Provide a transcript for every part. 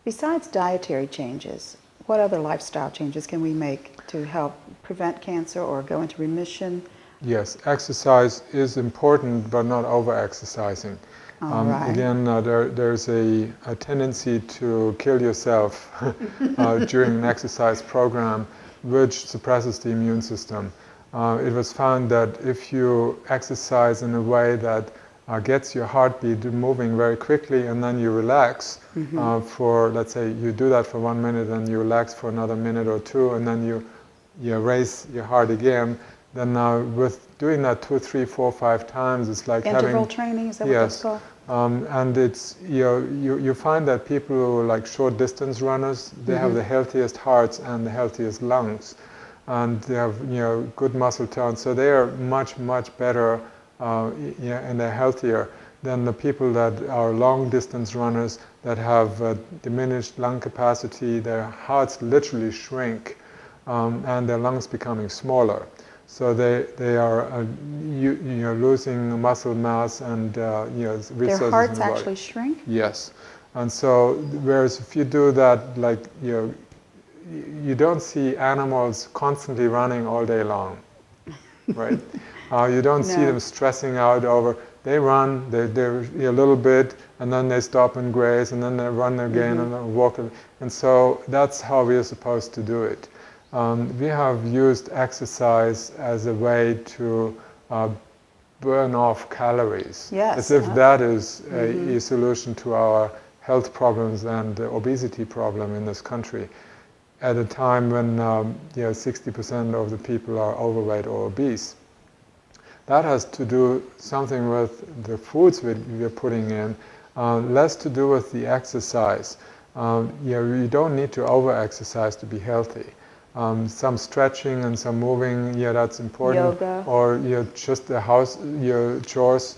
Besides dietary changes, what other lifestyle changes can we make to help prevent cancer or go into remission? Yes, exercise is important, but not over-exercising. Right. Again, there's a tendency to kill yourself during an exercise program, which suppresses the immune system. It was found that if you exercise in a way that gets your heartbeat moving very quickly, and then you relax for, let's say, you do that for 1 minute, and you relax for another minute or two, and then you raise your heart again. Then with doing that 2, 3, 4, 5 times, it's like interval training, is that what that's called? And it's you find that people who are like short distance runners, they have the healthiest hearts and the healthiest lungs, and they have good muscle tone, so they are much better and they're healthier than the people that are long distance runners that have diminished lung capacity. Their hearts literally shrink, and their lungs becoming smaller. So they are losing muscle mass and resources in the body. Their hearts actually shrink? Yes, and so whereas if you do that, like you don't see animals constantly running all day long, right? You don't see them stressing out over. They run, they're a little bit, and then they stop and graze, and then they run again and then walk, and so that's how we are supposed to do it. We have used exercise as a way to burn off calories, as if that is a solution to our health problems and the obesity problem in this country, at a time when 60% of the people are overweight or obese. That has to do something with the foods we're putting in, less to do with the exercise. You don't need to over-exercise to be healthy. Some stretching and some moving, that's important. Yoga. Or just the house, your chores,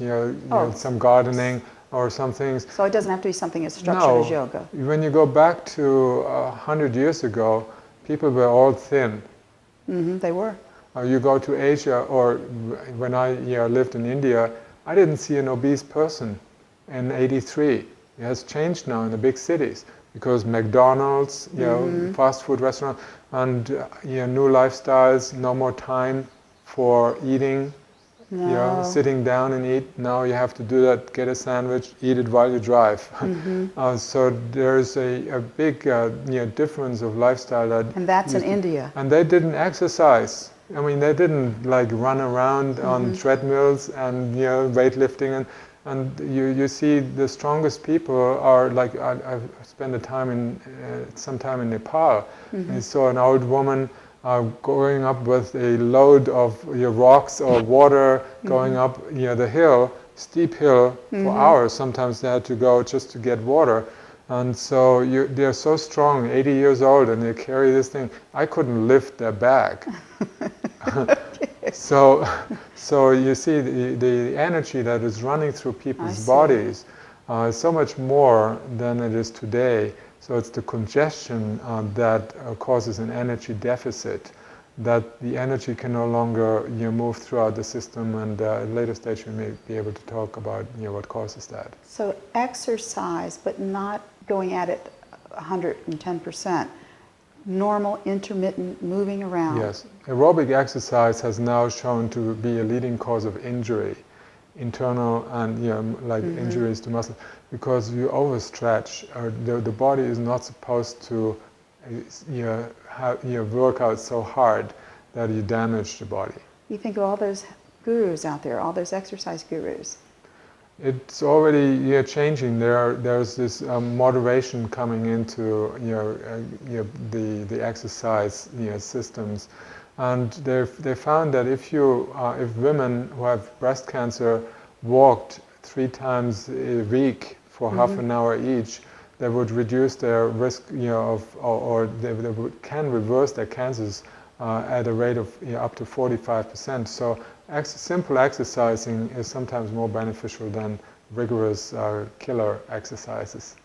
some gardening or some things. So it doesn't have to be something as structured as yoga. When you go back to 100 years ago, people were all thin. They were. You go to Asia, or when I lived in India, I didn't see an obese person in '83. It has changed now in the big cities, because McDonald's, fast food restaurants, and new lifestyles, no more time for eating, sitting down and eat. Now you have to do that, get a sandwich, eat it while you drive. So there's a big difference of lifestyle. And that's in India. And they didn't exercise. I mean, they didn't like run around on treadmills and weightlifting, and you see the strongest people are like, I've spent some time in Nepal. I saw an old woman going up with a load of rocks or water, going up the hill, steep hill, for hours. Sometimes they had to go just to get water. And so they're so strong, 80 years old, and they carry this thing. I couldn't lift their bag. So you see the energy that is running through people's bodies is so much more than it is today. So it's the congestion that causes an energy deficit, that the energy can no longer move throughout the system, and at a later stage we may be able to talk about what causes that. So exercise, but not going at it 110%. Normal, intermittent, moving around. Yes. Aerobic exercise has now shown to be a leading cause of injury, internal and injuries to muscle, because you overstretch. The body is not supposed to work out so hard that you damage the body. You think of all those gurus out there, all those exercise gurus. It's already changing. There's this moderation coming into the exercise systems, and they found that if women who have breast cancer walked 3 times a week for half an hour each, they would reduce their risk or they can reverse their cancers at a rate of up to 45%. So simple exercising is sometimes more beneficial than rigorous killer exercises.